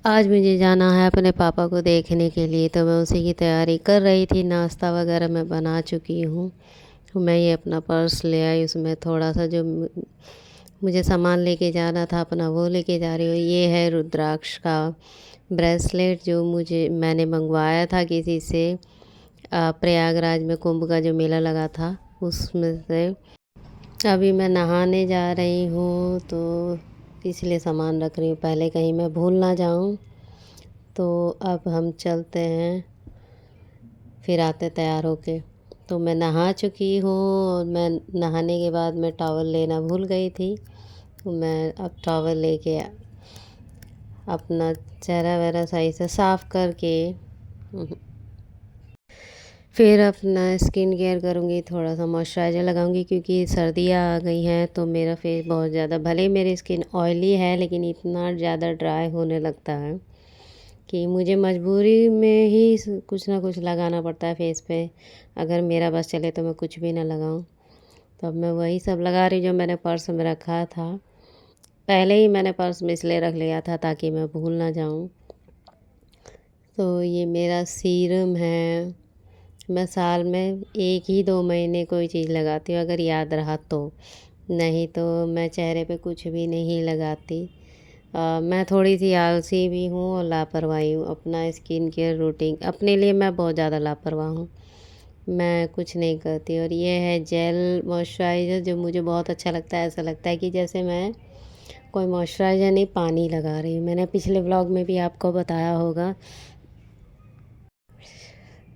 आज मुझे जाना है अपने पापा को देखने के लिए, तो मैं उसी की तैयारी कर रही थी। नाश्ता वगैरह मैं बना चुकी हूँ। तो मैं ये अपना पर्स ले आई, उसमें थोड़ा सा जो मुझे सामान लेके जाना था अपना, वो लेके जा रही हूँ। ये है रुद्राक्ष का ब्रेसलेट जो मैंने मंगवाया था किसी से, प्रयागराज में कुंभ का जो मेला लगा था उसमें से। अभी मैं नहाने जा रही हूँ, तो इसलिए सामान रख रही हूँ, पहले कहीं मैं भूल ना जाऊँ। तो अब हम चलते हैं, फिर आते तैयार होके। तो मैं नहा चुकी हूँ और मैं नहाने के बाद मैं टॉवल लेना भूल गई थी। तो मैं अब टॉवल लेके अपना चेहरा वगैरह सही से साफ़ करके फिर अपना स्किन केयर करूँगी, थोड़ा सा मॉइस्चराइज़र लगाऊँगी, क्योंकि सर्दियाँ आ गई हैं तो मेरा फेस बहुत ज़्यादा, भले मेरी स्किन ऑयली है लेकिन इतना ज़्यादा ड्राई होने लगता है कि मुझे मजबूरी में ही कुछ ना कुछ लगाना पड़ता है फेस पे। अगर मेरा बस चले तो मैं कुछ भी ना लगाऊं। तो अब मैं वही सब लगा रही जो मैंने पर्स में रखा था। पहले ही मैंने पर्स में इसलिए रख लिया था ताकि मैं भूल ना जाऊं। तो ये मेरा सीरम है। मैं साल में 1 ही 2 महीने कोई चीज़ लगाती हूँ, अगर याद रहा तो। नहीं तो मैं चेहरे पे कुछ भी नहीं लगाती। मैं थोड़ी सी आलसी भी हूँ और लापरवाही हूँ। अपना स्किन केयर रूटीन अपने लिए मैं बहुत ज़्यादा लापरवाह हूँ। मैं कुछ नहीं करती। और ये है जेल मॉइस्चराइज़र जो मुझे बहुत अच्छा लगता है। ऐसा लगता है कि जैसे मैं कोई मॉइस्चराइज़र नहीं, पानी लगा रही हूँ। मैंने पिछले व्लॉग में भी आपको बताया होगा।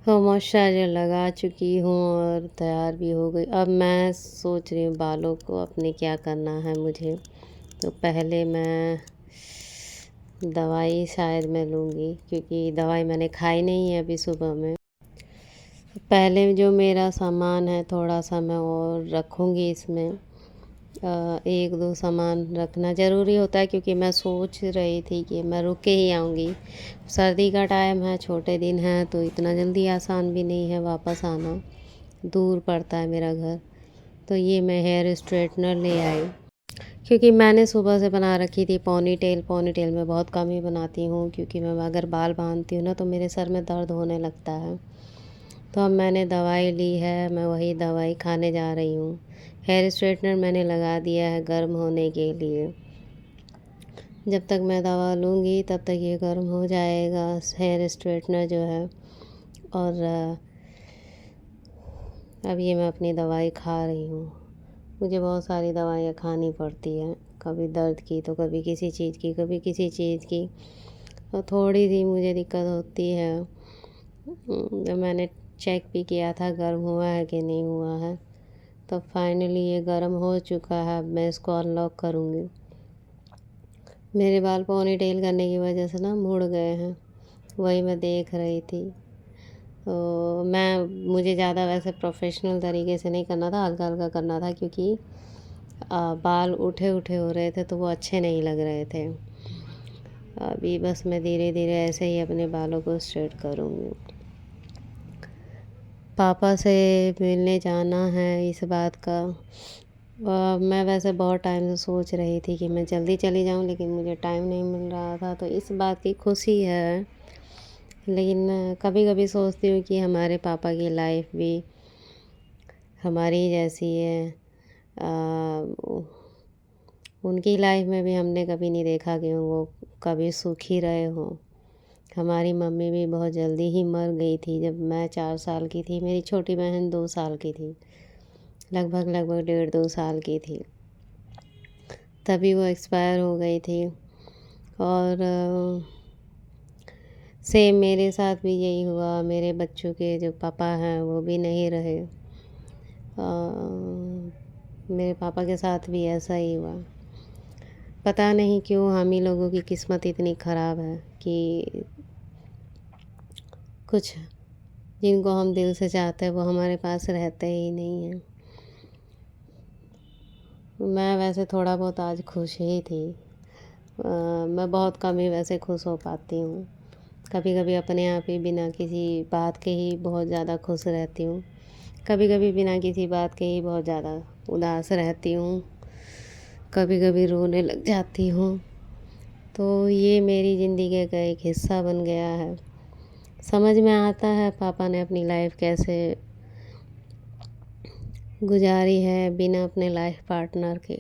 तो मॉइस्चराइज़र लगा चुकी हूँ और तैयार भी हो गई। अब मैं सोच रही हूँ बालों को अपने क्या करना है मुझे। तो पहले मैं दवाई शायद मैं लूँगी, क्योंकि दवाई मैंने खाई नहीं है अभी सुबह में। पहले जो मेरा सामान है थोड़ा सा मैं और रखूँगी इसमें। 1 2 सामान रखना ज़रूरी होता है, क्योंकि मैं सोच रही थी कि मैं रुक के ही आऊँगी। सर्दी का टाइम है, छोटे दिन हैं, तो इतना जल्दी आसान भी नहीं है वापस आना। दूर पड़ता है मेरा घर। तो ये मैं हेयर स्ट्रेटनर ले आई, क्योंकि मैंने सुबह से बना रखी थी पोनी टेल में बहुत कम ही बनाती हूँ, क्योंकि मैं अगर बाल बांधती हूँ ना तो मेरे सर में दर्द होने लगता है। तो अब मैंने दवाई ली है, मैं वही दवाई खाने जा रही हूँ। हेयर स्ट्रेटनर मैंने लगा दिया है गर्म होने के लिए। जब तक मैं दवा लूँगी तब तक ये गर्म हो जाएगा हेयर स्ट्रेटनर जो है। और अब ये मैं अपनी दवाई खा रही हूँ। मुझे बहुत सारी दवाइयाँ खानी पड़ती हैं, कभी दर्द की तो कभी किसी चीज़ की, कभी किसी चीज़ की। और थोड़ी सी मुझे दिक्कत होती है। मैंने चेक भी किया था गर्म हुआ है कि नहीं हुआ है। तो फाइनली ये गर्म हो चुका है। अब मैं इसको अनलॉक करूँगी। मेरे बाल पोनी टेल करने की वजह से ना मुड़ गए हैं, वही मैं देख रही थी। तो मुझे ज़्यादा वैसे प्रोफेशनल तरीके से नहीं करना था, हल्का हल्का करना था, क्योंकि बाल उठे उठे हो रहे थे तो वो अच्छे नहीं लग रहे थे। अभी बस मैं धीरे धीरे ऐसे ही अपने बालों को स्ट्रेट करूँगी। पापा से मिलने जाना है इस बात का। मैं वैसे बहुत टाइम से सोच रही थी कि मैं जल्दी चली जाऊं, लेकिन मुझे टाइम नहीं मिल रहा था, तो इस बात की खुशी है। लेकिन कभी कभी सोचती हूँ कि हमारे पापा की लाइफ भी हमारी जैसी है। उ- उनकी लाइफ में भी हमने कभी नहीं देखा कि वो कभी सुखी रहे हों। हमारी मम्मी भी बहुत जल्दी ही मर गई थी जब मैं 4 साल की थी। मेरी छोटी बहन 2 साल की थी, लगभग लगभग 1.5 2 साल की थी, तभी वो एक्सपायर हो गई थी। और सेम मेरे साथ भी यही हुआ। मेरे बच्चों के जो पापा हैं वो भी नहीं रहे। मेरे पापा के साथ भी ऐसा ही हुआ। पता नहीं क्यों हम ही लोगों की किस्मत इतनी ख़राब है कि कुछ जिनको हम दिल से चाहते हैं वो हमारे पास रहते ही नहीं हैं। मैं वैसे थोड़ा बहुत आज खुश ही थी। मैं बहुत कम ही वैसे खुश हो पाती हूँ। कभी कभी अपने आप ही बिना किसी बात के ही बहुत ज़्यादा खुश रहती हूँ। कभी कभी बिना किसी बात के ही बहुत ज़्यादा उदास रहती हूँ। कभी कभी रोने लग जाती हूँ। तो ये मेरी ज़िंदगी का एक हिस्सा बन गया है। समझ में आता है पापा ने अपनी लाइफ कैसे गुजारी है बिना अपने लाइफ पार्टनर के।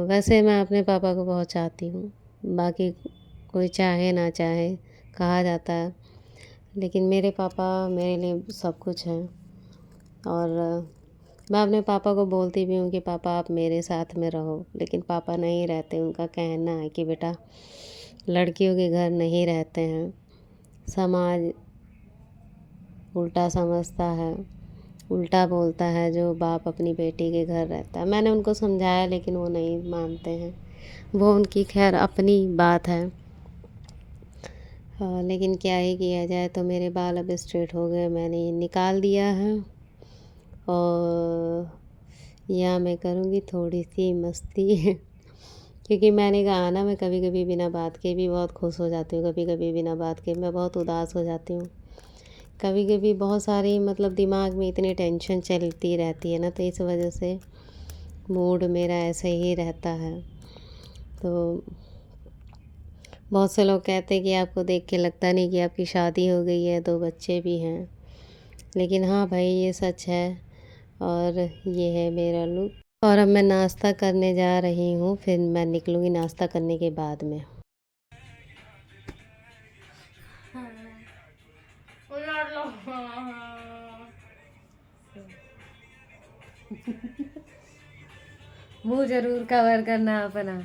वैसे मैं अपने पापा को बहुत चाहती हूँ, बाकी कोई चाहे ना चाहे, कहा जाता है, लेकिन मेरे पापा मेरे लिए सब कुछ हैं। और मैं अपने पापा को बोलती भी हूँ कि पापा आप मेरे साथ में रहो, लेकिन पापा नहीं रहते। उनका कहना है कि बेटा लड़कियों के घर नहीं रहते हैं, समाज उल्टा समझता है, उल्टा बोलता है जो बाप अपनी बेटी के घर रहता है। मैंने उनको समझाया लेकिन वो नहीं मानते हैं। वो उनकी खैर अपनी बात है। लेकिन क्या ही किया जाए। तो मेरे बाल अब स्ट्रेट हो गए, मैंने ये निकाल दिया है। और या मैं करूँगी थोड़ी सी मस्ती क्योंकि मैंने कहा ना, मैं कभी कभी बिना बात के भी बहुत खुश हो जाती हूँ, कभी कभी बिना बात के मैं बहुत उदास हो जाती हूँ। कभी कभी बहुत सारी मतलब दिमाग में इतनी टेंशन चलती रहती है ना, तो इस वजह से मूड मेरा ऐसे ही रहता है। तो बहुत से लोग कहते हैं कि आपको देख के लगता नहीं कि आपकी शादी हो गई है, 2 बच्चे भी हैं। लेकिन हाँ भाई, ये सच है। और ये है मेरा लुक। और अब मैं नाश्ता करने जा रही हूँ, फिर मैं निकलूँगी नाश्ता करने के बाद में। मुंह जरूर कवर करना अपना।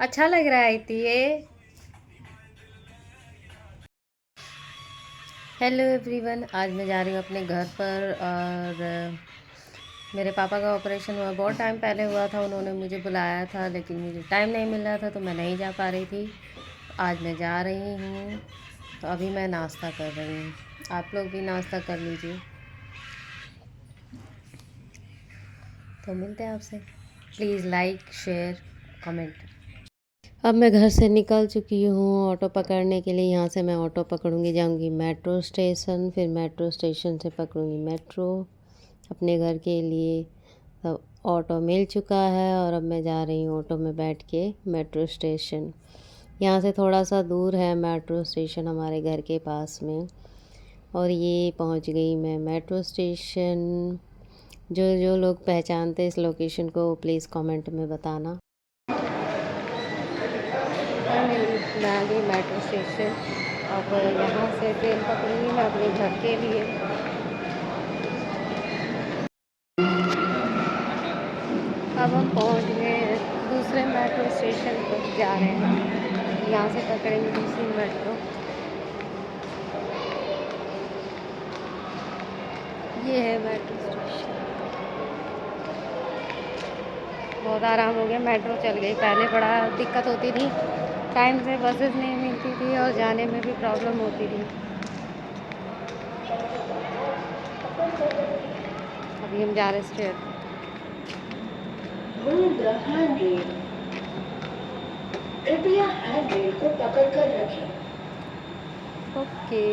अच्छा लग रहा है ये। हेलो एवरीवन, आज मैं जा रही हूँ अपने घर पर। और मेरे पापा का ऑपरेशन हुआ, बहुत टाइम पहले हुआ था। उन्होंने मुझे बुलाया था लेकिन मुझे टाइम नहीं मिल रहा था, तो मैं नहीं जा पा रही थी। आज मैं जा रही हूँ, तो अभी मैं नाश्ता कर रही हूँ। आप लोग भी नाश्ता कर लीजिए। तो मिलते हैं आपसे। Please like, share, comment. अब मैं घर से निकल चुकी हूँ ऑटो पकड़ने के लिए। यहाँ से मैं ऑटो पकड़ूँगी, जाऊँगी मेट्रो स्टेशन, फिर मेट्रो स्टेशन से पकड़ूँगी मेट्रो अपने घर के लिए। तब ऑटो मिल चुका है और अब मैं जा रही हूँ ऑटो में बैठ के मेट्रो स्टेशन। यहाँ से थोड़ा सा दूर है मेट्रो स्टेशन हमारे घर के पास में। और ये पहुँच गई मैं मेट्रो स्टेशन। जो जो लोग पहचानते इस लोकेशन को प्लीज़ कमेंट में बताना। मैं आ गई मेट्रो स्टेशन। अब यहाँ से ट्रेन पकड़ूँगी मैं अपने घर के लिए। अब हम पहुँच गए दूसरे मेट्रो स्टेशन पर जा रहे हैं। यहाँ से पकड़ेंगे दूसरी मेट्रो। ये है मेट्रो स्टेशन। बहुत आराम हो गया, मेट्रो चल गई। पहले बड़ा दिक्कत होती थी, टाइम से बसेस नहीं मिलती थी और जाने में भी प्रॉब्लम होती थी। अभी हम जा रहे स्ट्रेट। कृपया हैंडरेल को पकड़ कर रखें। ओके।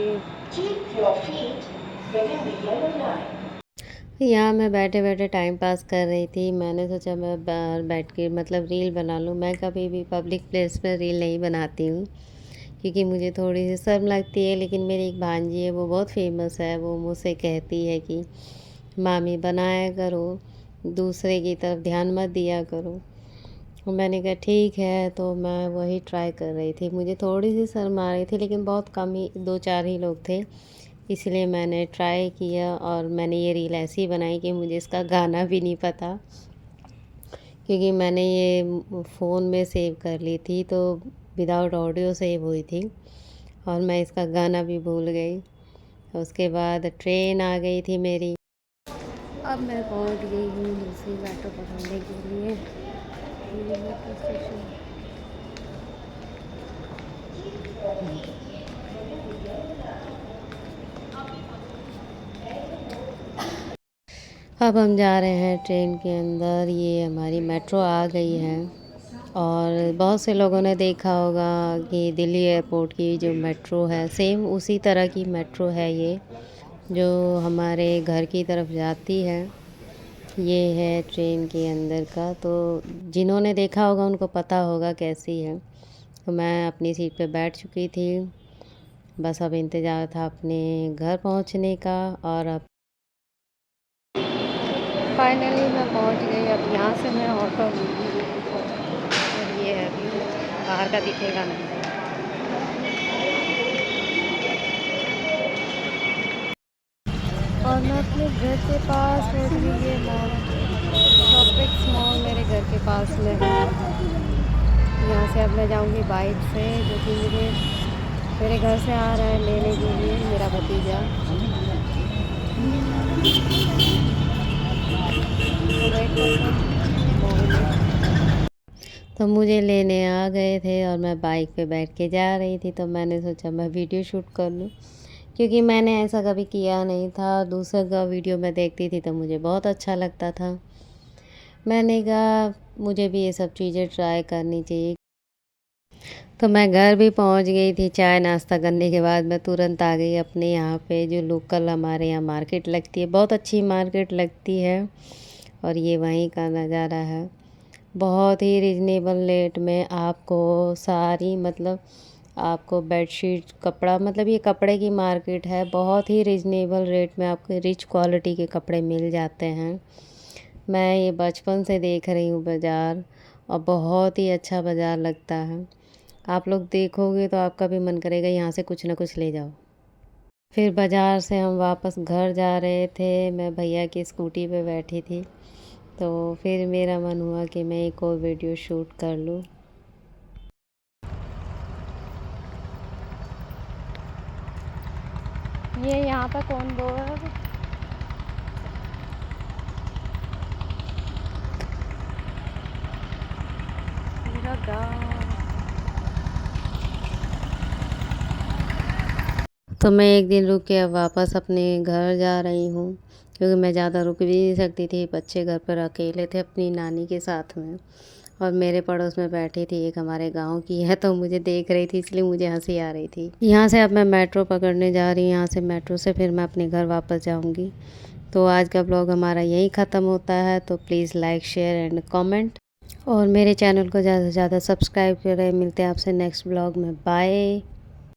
यहाँ मैं बैठे बैठे टाइम पास कर रही थी। मैंने सोचा मैं बैठ के मतलब रील बना लूँ। मैं कभी भी पब्लिक प्लेस पर रील नहीं बनाती हूँ क्योंकि मुझे थोड़ी सी शर्म लगती है। लेकिन मेरी एक भांजी है, वो बहुत फेमस है, वो मुझसे कहती है कि मामी बनाया करो, दूसरे की तरफ ध्यान मत दिया करो। मैंने कहा ठीक है, तो मैं वही ट्राई कर रही थी। मुझे थोड़ी सी शर्म आ रही थी लेकिन बहुत कम ही 2-4 ही लोग थे, इसलिए मैंने ट्राई किया। और मैंने ये रील ऐसी बनाई कि मुझे इसका गाना भी नहीं पता, क्योंकि मैंने ये फ़ोन में सेव कर ली थी, तो विदाउट ऑडियो सेव हुई थी और मैं इसका गाना भी भूल गई। उसके बाद ट्रेन आ गई थी मेरी। अब मैं पहुंच गई हूँ दूसरी मेट्रो पकड़ने के लिए मेट्रो स्टेशन। अब हम जा रहे हैं ट्रेन के अंदर। ये हमारी मेट्रो आ गई है। और बहुत से लोगों ने देखा होगा कि दिल्ली एयरपोर्ट की जो मेट्रो है, सेम उसी तरह की मेट्रो है ये, जो हमारे घर की तरफ जाती है। ये है ट्रेन के अंदर का, तो जिन्होंने देखा होगा उनको पता होगा कैसी है। तो मैं अपनी सीट पे बैठ चुकी थी, बस अब इंतज़ार था अपने घर पहुंचने का। और अब फाइनली मैं पहुंच गई। अब यहाँ से मैं ऑटो लूँगी और ये है अभी बाहर का दिखेगा नहीं। और मैं अपने घर के पास पहुंच गई। ये मॉल शॉपिक्स मॉल मेरे घर के पास में है। यहाँ से अब मैं जाऊंगी बाइक से, जो कि मुझे मेरे घर से आ रहा है लेने के लिए मेरा भतीजा। तो वेट करते हैं मॉल में। तो मुझे लेने आ गए थे और मैं बाइक पे बैठ के जा रही थी, तो मैंने सोचा मैं वीडियो शूट कर लूँ, क्योंकि मैंने ऐसा कभी किया नहीं था। दूसरा का वीडियो मैं देखती थी तो मुझे बहुत अच्छा लगता था। मैंने कहा मुझे भी ये सब चीज़ें ट्राई करनी चाहिए। तो मैं घर भी पहुंच गई थी। चाय नाश्ता करने के बाद मैं तुरंत आ गई अपने यहाँ पे, जो लोकल हमारे यहाँ मार्केट लगती है, बहुत अच्छी मार्केट लगती है। और ये वहीं का नज़ारा है। बहुत ही रिजनेबल रेट में आपको सारी मतलब आपको बेडशीट कपड़ा, मतलब ये कपड़े की मार्केट है। बहुत ही रिजनेबल रेट में आपको रिच क्वालिटी के कपड़े मिल जाते हैं। मैं ये बचपन से देख रही हूँ बाज़ार, और बहुत ही अच्छा बाज़ार लगता है। आप लोग देखोगे तो आपका भी मन करेगा यहाँ से कुछ ना कुछ ले जाओ। फिर बाज़ार से हम वापस घर जा रहे थे। मैं भैया की स्कूटी पे बैठी थी, तो फिर मेरा मन हुआ कि मैं एक और वीडियो शूट कर लूँ। ये यहाँ पर कौन दो है? मेरा गाँव। तो मैं एक दिन रुक के अब वापस अपने घर जा रही हूँ, क्योंकि मैं ज़्यादा रुक भी नहीं सकती थी। बच्चे घर पर अकेले थे अपनी नानी के साथ में, और मेरे पड़ोस में बैठी थी एक हमारे गांव की है, तो मुझे देख रही थी, इसलिए मुझे हंसी आ रही थी। यहाँ से अब मैं मेट्रो पकड़ने जा रही हूँ। यहाँ से मेट्रो से फिर मैं अपने घर वापस जाऊँगी। तो आज का ब्लॉग हमारा यहीं ख़त्म होता है। तो please like share and comment, और मेरे चैनल को ज़्यादा से ज़्यादा सब्सक्राइब करें। मिलते हैं आपसे नेक्स्ट ब्लॉग में। बाय।